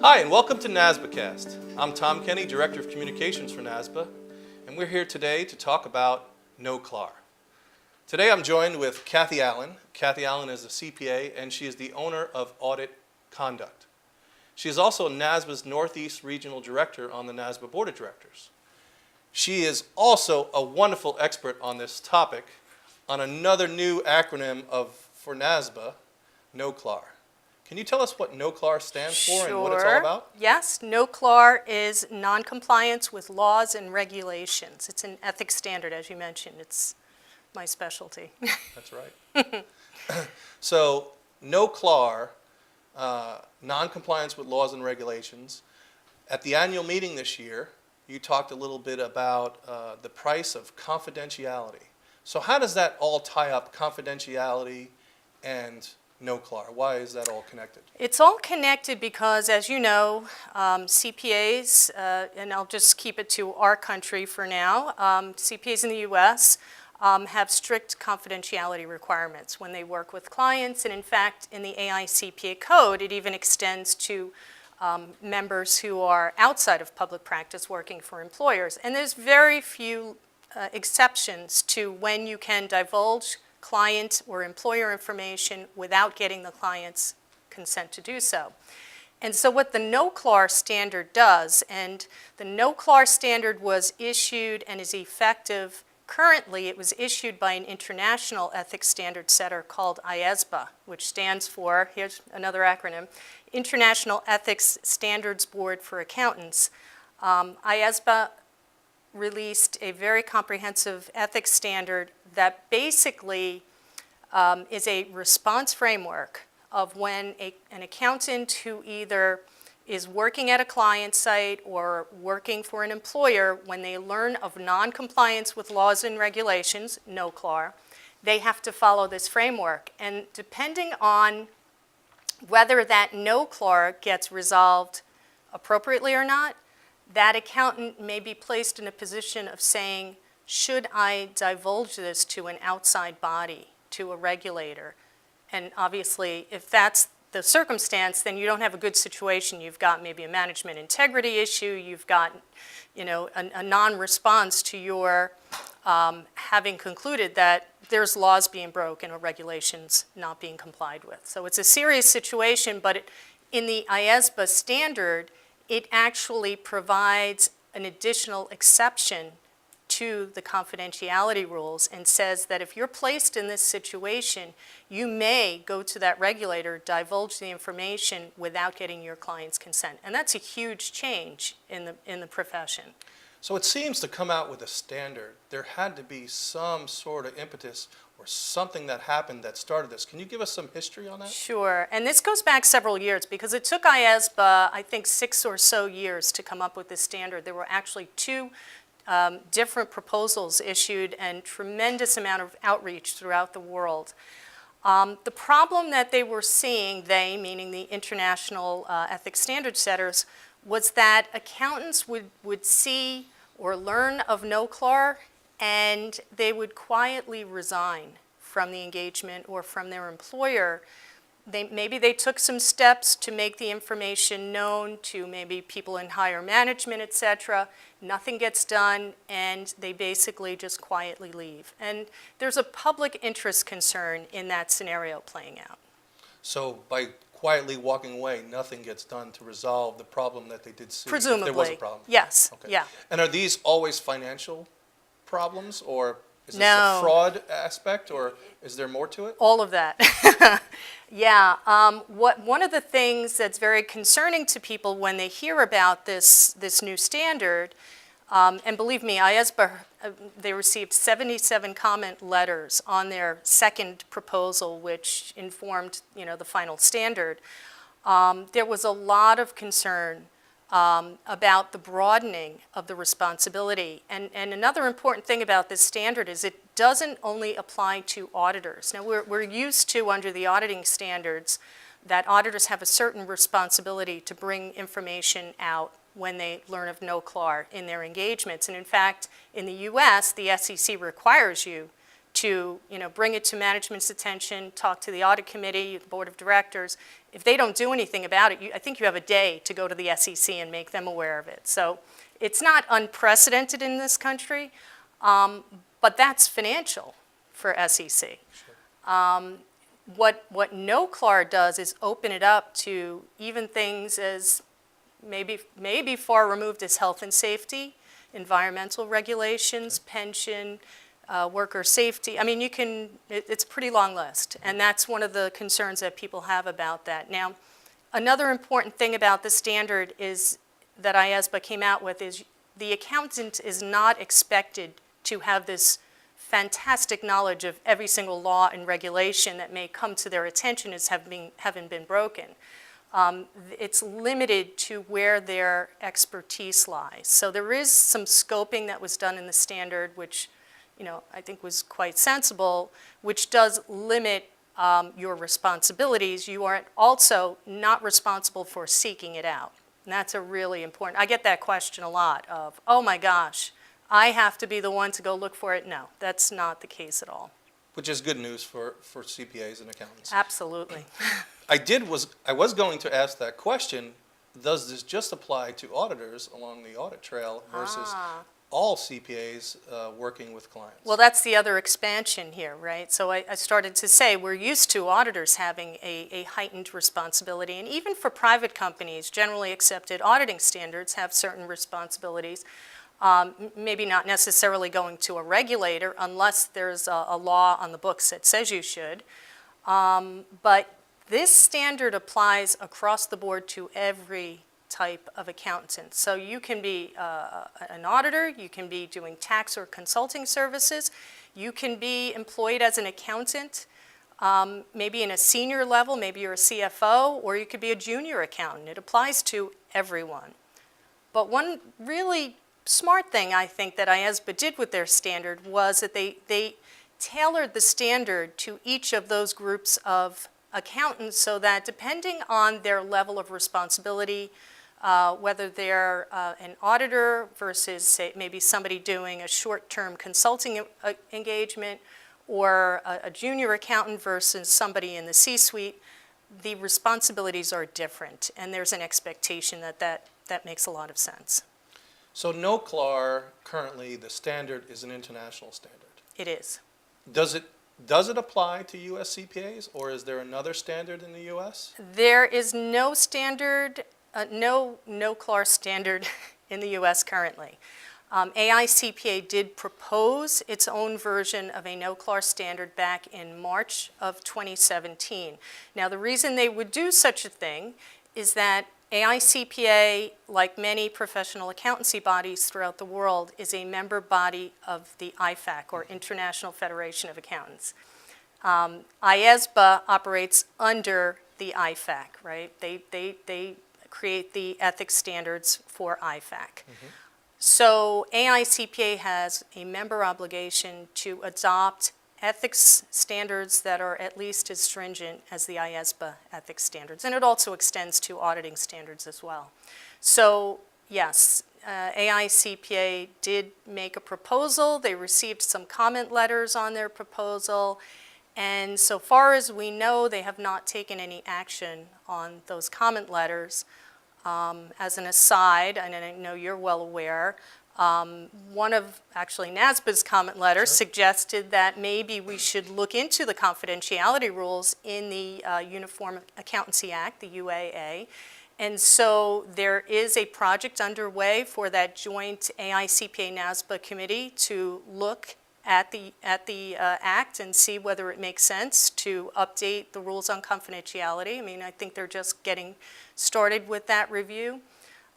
Hi, and welcome to NASBAcast. I'm Tom Kenny, Director of Communications for NASBA, and we're here today to talk about NOCLAR. Today I'm joined with Cathy Allen. Cathy Allen is a CPA, and she is the owner of Audit Conduct. She is also NASBA's Northeast Regional Director on the NASBA Board of Directors. She is also a wonderful expert on this topic, on another new acronym for NASBA, NOCLAR. Can you tell us what NOCLAR stands for and what it's all about? Yes, NOCLAR is noncompliance with laws and regulations. It's an ethics standard, as you mentioned. It's my specialty. That's right. So NOCLAR, noncompliance with laws and regulations. At the annual meeting this year, you talked a little bit about the price of confidentiality. So how does that all tie up, confidentiality and NOCLAR? Why is that all connected? It's all connected because, as you know, CPAs, and I'll just keep it to our country for now, CPAs in the U.S. Have strict confidentiality requirements when they work with clients, and in fact, in the AICPA code, it even extends to members who are outside of public practice working for employers. And there's very few exceptions to when you can divulge client or employer information without getting the client's consent to do so. And so what the NOCLAR standard does, and the NOCLAR standard was issued and is effective currently, it was issued by an international ethics standard setter called NASBA, which stands for, here's another acronym, International Ethics Standards Board for Accountants. NASBA released a very comprehensive ethics standard that basically is a response framework of when an accountant who either is working at a client site or working for an employer, when they learn of non-compliance with laws and regulations, NOCLAR, they have to follow this framework. And depending on whether that NOCLAR gets resolved appropriately or not, that accountant may be placed in a position of saying, should I divulge this to an outside body, to a regulator? And obviously, if that's the circumstance, then you don't have a good situation. You've got maybe a management integrity issue. You've got, a non-response to your having concluded that there's laws being broken or regulations not being complied with. So it's a serious situation, but in the NASBA standard, it actually provides an additional exception to the confidentiality rules and says that if you're placed in this situation, you may go to that regulator, divulge the information without getting your client's consent. And that's a huge change in the profession. So it seems to come out with a standard. There had to be some sort of impetus or something that happened that started this. Can you give us some history on that? Sure, and this goes back several years because it took NASBA, I think, 6 or so years to come up with this standard. There were actually 2 different proposals issued and tremendous amount of outreach throughout the world. The problem that they were seeing, they, meaning the international ethics standard setters, was that accountants would see or learn of NOCLAR and they would quietly resign from the engagement or from their employer. Maybe they took some steps to make the information known to maybe people in higher management, et cetera. Nothing gets done, and they basically just quietly leave. And there's a public interest concern in that scenario playing out. So by quietly walking away, nothing gets done to resolve the problem that they did see? Presumably. If there was a problem? Yes. Okay. Yeah. And are these always financial problems, or is this No. a fraud aspect, or is there more to it? All of that. Yeah. One of the things that's very concerning to people when they hear about this new standard, and believe me, NASBA, they received 77 comment letters on their second proposal, which informed, the final standard. There was a lot of concern about the broadening of the responsibility. And another important thing about this standard is it doesn't only apply to auditors. Now, we're used to, under the auditing standards, that auditors have a certain responsibility to bring information out when they learn of NOCLAR in their engagements. And in fact, in the US, the SEC requires you to, bring it to management's attention, talk to the audit committee, the board of directors. If they don't do anything about it, I think you have a day to go to the SEC and make them aware of it. So it's not unprecedented in this country, but that's financial for SEC. Sure. What NOCLAR does is open it up to even things as maybe far removed as health and safety, environmental regulations, pension, worker safety. I mean, it's a pretty long list, and that's one of the concerns that people have about that. Now, another important thing about the standard is that NASBA came out with is the accountant is not expected to have this fantastic knowledge of every single law and regulation that may come to their attention as having been broken. It's limited to where their expertise lies. So there is some scoping that was done in the standard, which I think was quite sensible, which does limit your responsibilities. You are also not responsible for seeking it out. And that's a really important, I get that question a lot of, oh my gosh, I have to be the one to go look for it. No, that's not the case at all. Which is good news for CPAs and accountants. Absolutely. I was going to ask that question, does this just apply to auditors along the audit trail versus all CPAs working with clients? Well, that's the other expansion here, right? So I started to say we're used to auditors having a heightened responsibility, and even for private companies, generally accepted auditing standards have certain responsibilities. Maybe not necessarily going to a regulator unless there's a law on the books that says you should. But this standard applies across the board to every type of accountant. So you can be an auditor, you can be doing tax or consulting services, you can be employed as an accountant, maybe in a senior level, maybe you're a CFO, or you could be a junior accountant. It applies to everyone. But one really smart thing I think that NASBA did with their standard was that they tailored the standard to each of those groups of accountants so that depending on their level of responsibility, whether they're an auditor versus say, maybe somebody doing a short-term consulting engagement, or a junior accountant versus somebody in the C-suite, the responsibilities are different, and there's an expectation that makes a lot of sense. So NOCLAR, currently the standard is an international standard. It is. Does it apply to U.S. CPAs, or is there another standard in the U.S.? There is no standard, no NOCLAR standard in the U.S. currently. AICPA did propose its own version of a NOCLAR standard back in March of 2017. Now, the reason they would do such a thing is that AICPA, like many professional accountancy bodies throughout the world, is a member body of the IFAC, or International Federation of Accountants. NASBA operates under the IFAC, right? They create the ethics standards for IFAC. Mm-hmm. So AICPA has a member obligation to adopt ethics standards that are at least as stringent as the NASBA ethics standards, and it also extends to auditing standards as well. So yes, AICPA did make a proposal. They received some comment letters on their proposal, and so far as we know, they have not taken any action on those comment letters. As an aside, and I know you're well aware, one of actually NASBA's comment letters suggested that maybe we should look into the confidentiality rules in the Uniform Accountancy Act, the UAA. And so there is a project underway for that joint AICPA-NASBA committee to look at the act and see whether it makes sense to update the rules on confidentiality. I mean, I think they're just getting started with that review.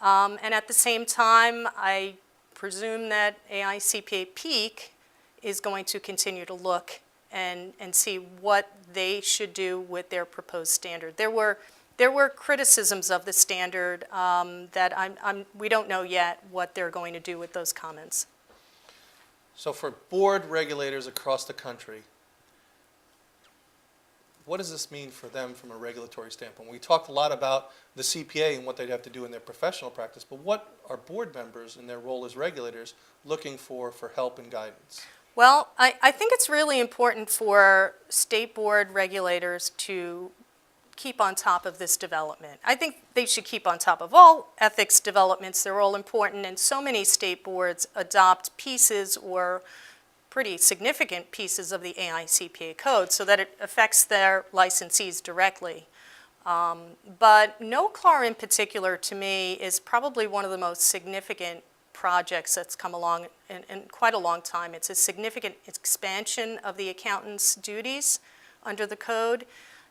And at the same time, I presume that AICPA Peak is going to continue to look and see what they should do with their proposed standard. There were criticisms of the standard that we don't know yet what they're going to do with those comments. So for board regulators across the country, what does this mean for them from a regulatory standpoint? We talked a lot about the CPA and what they'd have to do in their professional practice, but what are board members in their role as regulators looking for help and guidance? Well, I think it's really important for state board regulators to keep on top of this development. I think they should keep on top of all ethics developments. They're all important, and so many state boards adopt pieces or pretty significant pieces of the AICPA code so that it affects their licensees directly. But NOCLAR in particular, to me, is probably one of the most significant projects that's come along in quite a long time. It's a significant expansion of the accountant's duties under the code.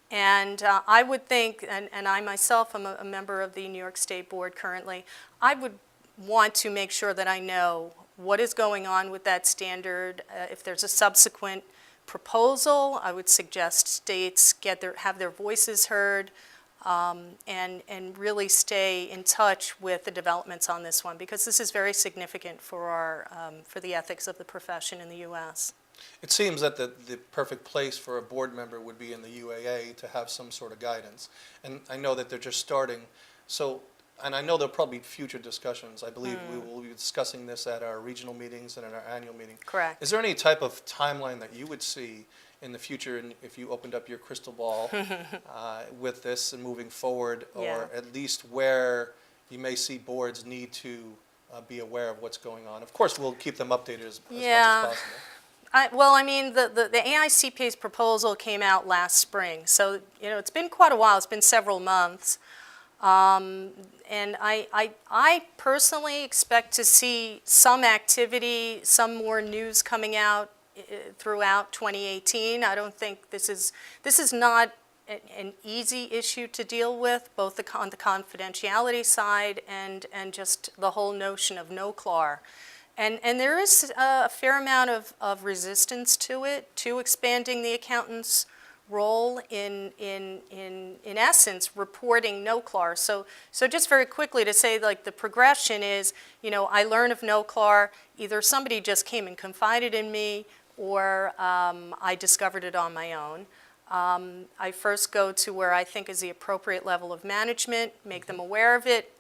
And I would think, and I myself am a member of the New York State Board currently, I would want to make sure that I know what is going on with that standard. If there's a subsequent proposal, I would suggest states have their voices heard, and really stay in touch with the developments on this one, because this is very significant for the ethics of the profession in the U.S. It seems that the perfect place for a board member would be in the UAA to have some sort of guidance. And I know that they're just starting, and I know there'll probably be future discussions. I believe we will be discussing this at our regional meetings and at our annual meeting. Correct. Is there any type of timeline that you would see in the future, and if you opened up your crystal ball with this and moving forward, or at least where you may see boards need to be aware of what's going on? Of course, we'll keep them updated as much as possible. Well, I mean, the AICPA's proposal came out last spring, so it's been quite a while. It's been several months, and I personally expect to see some activity, some more news coming out throughout 2018. I don't think this is not an easy issue to deal with, both on the confidentiality side and just the whole notion of NOCLAR. And there is a fair amount of resistance to it, to expanding the accountant's role in essence, reporting NOCLAR. So just very quickly to say, like, the progression is, I learn of NOCLAR, either somebody just came and confided in me, or I discovered it on my own. I first go to where I think is the appropriate level of management, make them aware of it.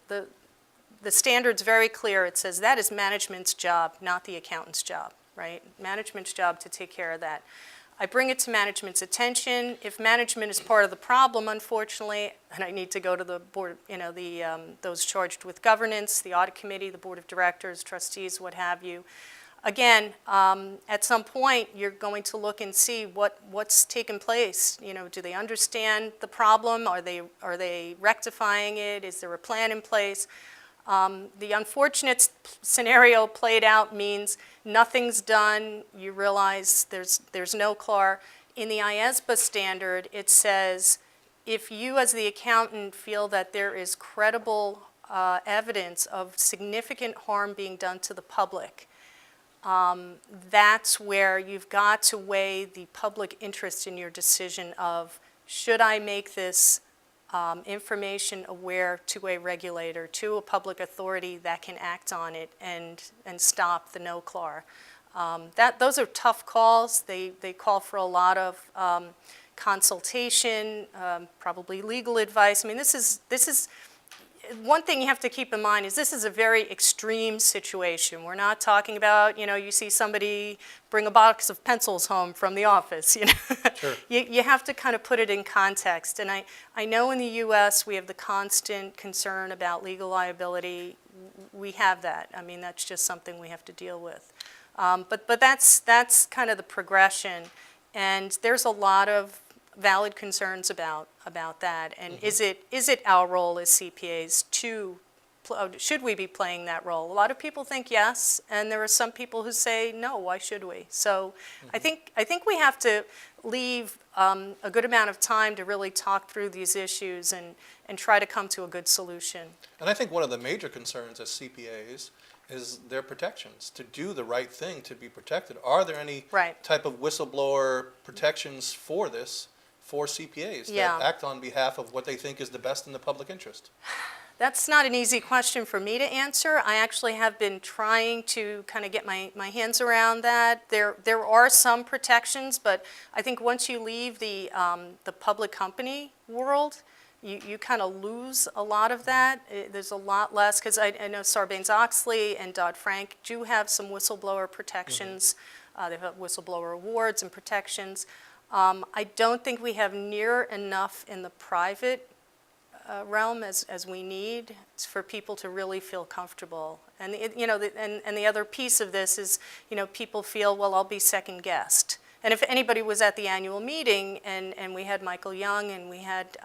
The standard's very clear. It says that is management's job, not the accountant's job, right? Management's job to take care of that. I bring it to management's attention. If management is part of the problem, unfortunately, and I need to go to the board, those charged with governance, the audit committee, the board of directors, trustees, what have you. Again, at some point, you're going to look and see what's taken place. Do they understand the problem? Are they rectifying it? Is there a plan in place? The unfortunate scenario played out means nothing's done. You realize there's no NOCLAR. In the NASBA standard, it says if you as the accountant feel that there is credible evidence of significant harm being done to the public, that's where you've got to weigh the public interest in your decision of, should I make this information aware to a regulator, to a public authority that can act on it and stop the NOCLAR. Those are tough calls. They call for a lot of consultation, probably legal advice. I mean, this is one thing you have to keep in mind is this is a very extreme situation. We're not talking about, you see somebody bring a box of pencils home from the office. Sure. You have to kind of put it in context. And I know in the U.S. we have the constant concern about legal liability. We have that. I mean, that's just something we have to deal with. But that's kind of the progression. And there's a lot of valid concerns about that, and is it our role as CPAs should we be playing that role? A lot of people think yes, and there are some people who say no. Why should we? So I think we have to leave a good amount of time to really talk through these issues and try to come to a good solution. And I think one of the major concerns as CPAs is their protections, to do the right thing, to be protected. Are there any type of whistleblower protections for this? For CPAs that act on behalf of what they think is the best in the public interest? That's not an easy question for me to answer. I actually have been trying to kind of get my hands around that. There are some protections, but I think once you leave the public company world, you kind of lose a lot of that. There's a lot less, because I know Sarbanes-Oxley and Dodd-Frank do have some whistleblower protections. They have whistleblower awards and protections. I don't think we have near enough in the private realm as we need for people to really feel comfortable. And the other piece of this is, people feel, well, I'll be second guessed. And if anybody was at the annual meeting and we had Michael Young and we had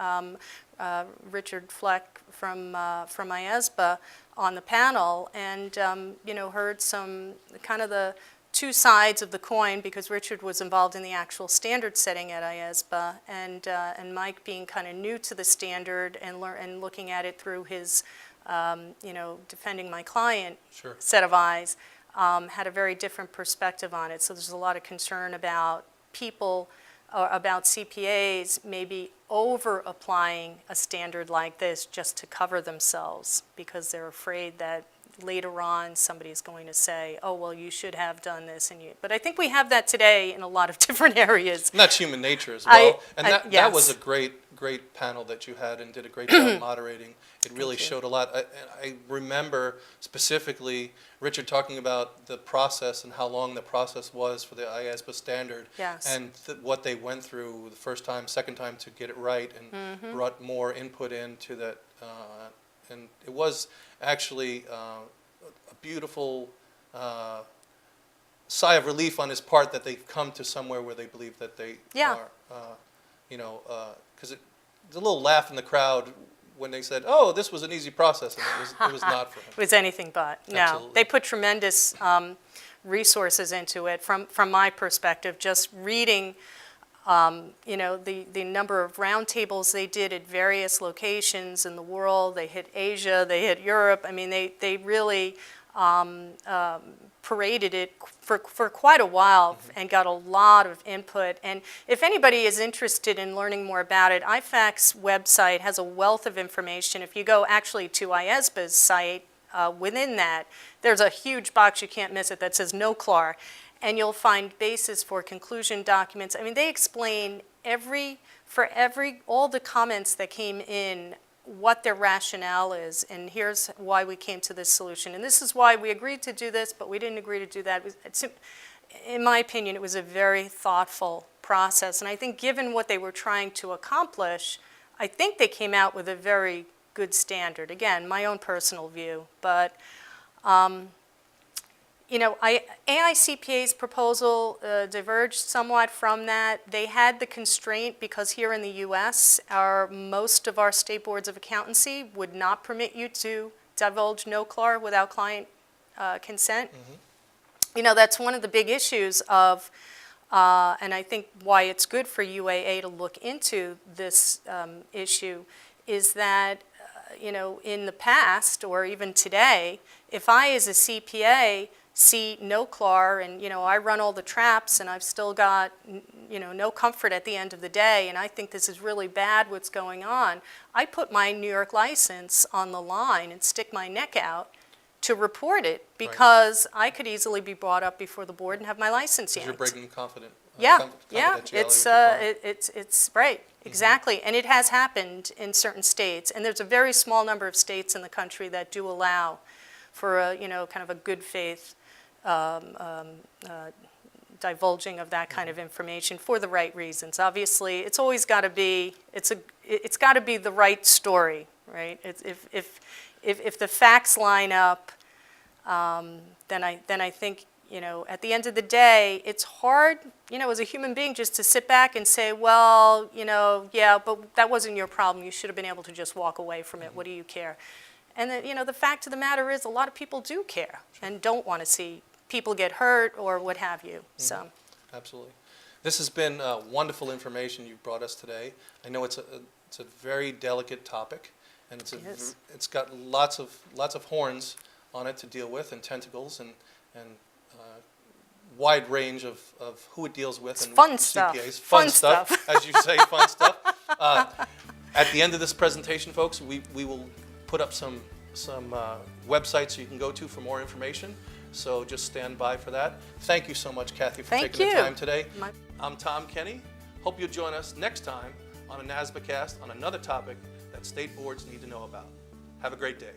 Richard Fleck from NASBA on the panel, and heard some kind of the two sides of the coin, because Richard was involved in the actual standard setting at NASBA, and Mike being kind of new to the standard and looking at it through his defending my client Sure. set of eyes, had a very different perspective on it. So there's a lot of concern about people, about CPAs maybe over-applying a standard like this just to cover themselves, because they're afraid that later on somebody's going to say, oh, well, you should have done this. But I think we have that today in a lot of different areas. And that's human nature as well. That yes. was a great panel that you had and did a great job moderating. It really showed a lot. I remember specifically Richard talking about the process and how long the process was for the NASBA standard. Yes. And what they went through the first time, second time to get it right, and brought more input into that. And it was actually a beautiful sigh of relief on his part that they've come to somewhere where they believe that they are. Because there's a little laugh in the crowd when they said, oh, this was an easy process, and it was not for him. It was anything but. No, Absolutely. They put tremendous resources into it. From my perspective, just reading, the number of roundtables they did at various locations in the world. They hit Asia, they hit Europe. I mean, they really paraded it for quite a while and got a lot of input. And if anybody is interested in learning more about it, IFAC's website has a wealth of information. If you go actually to NASBA's site, within that, there's a huge box, you can't miss it, that says NOCLAR. And you'll find basis for conclusion documents. I mean, they explain all the comments that came in, what their rationale is, and here's why we came to this solution. And this is why we agreed to do this, but we didn't agree to do that. In my opinion, it was a very thoughtful process. And I think given what they were trying to accomplish, I think they came out with a very good standard. Again, my own personal view, but AICPA's proposal diverged somewhat from that. They had the constraint because here in the U.S., most of our state boards of accountancy would not permit you to divulge NOCLAR without client consent. That's one of the big issues of, and I think why it's good for UAA to look into this issue, is that, in the past or even today, if I as a CPA see NOCLAR and, I run all the traps and I've still got, no comfort at the end of the day, and I think this is really bad what's going on, I put my New York license on the line and stick my neck out to report it, because I could easily be brought up before the board and have my license yanked. You're breaking Yeah, confidentiality. it's right, exactly. And it has happened in certain states, and there's a very small number of states in the country that do allow for a, kind of a good faith divulging of that kind of information for the right reasons. Obviously, it's always got to be, it's got to be the right story, right? If the facts line up, then I think, at the end of the day, it's hard, as a human being, just to sit back and say, well, yeah, but that wasn't your problem. You should have been able to just walk away from it. What do you care? And the fact of the matter is, a lot of people do care and don't want to see people get hurt or what have you. So, absolutely. This has been wonderful information you've brought us today. I know it's a very delicate topic, and it's got lots of horns on it to deal with, and tentacles, and wide range of who it deals with. It's and fun CPAs. stuff. Fun stuff, as you say, fun stuff. At the end of this presentation, folks, we will put up some websites you can go to for more information. So just stand by for that. Thank you so much, Cathy, for taking the time today. I'm Tom Kenny. Hope you'll join us next time on a NASBAcast on another topic that state boards need to know about. Have a great day.